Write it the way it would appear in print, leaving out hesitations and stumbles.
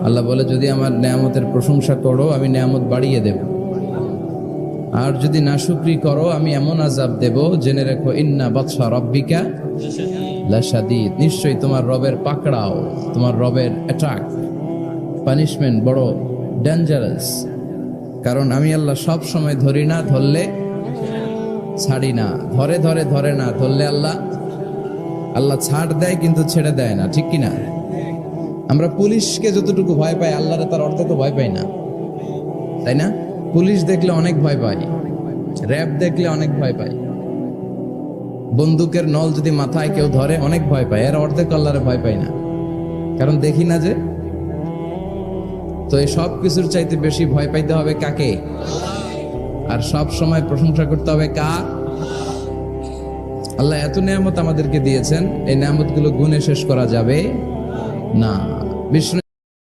আল্লাহ বলে, যদি আমার নেয়ামতের প্রশংসা করো আমি নেয়ামত বাড়িয়ে দেব, আর যদি নাশুকরি করো আমি এমন আযাব দেব, জেনে রেখো ইন্না বাতশা রাব্বিকা লাশাদীদ, নিশ্চয়ই তোমার রবের পাকড়াও, তোমার রবের অ্যাটাক, পানিশমেন্ট বড় ডেঞ্জারাস। কারণ আমি আল্লাহ সব সময় ধরি না, ধরলে ছাড়ি না, ধরে ধরে ধরে না, ধরলে আল্লাহ ছাড় দেয় কিন্তু ছেড়ে দেয় না, ঠিক কিনা? আমরা পুলিশকে যতটুকু ভয় পাই আল্লাহরে তার অর্ধেক ভয় পাই না, তাই না? পুলিশ দেখলে অনেক ভয় পাই, র্যাব দেখলে অনেক ভয় পাই, বন্দুকের নল যদি মাথায় কেউ ধরে অনেক ভয় পায়, এর অর্ধেক আল্লাহরে ভয় পাই না, কারণ দেখি না যে। তো এই সব কিছুর চাইতে বেশি ভয় পাইতে হবে কাকে? আর সব সময় প্রশংসা করতে হবে কার? আল্লাহ এত নেয়ামত আমাদেরকে দিয়েছেন, এই নেয়ামতগুলো গুণে শেষ করা যাবে না। বিষ্ণু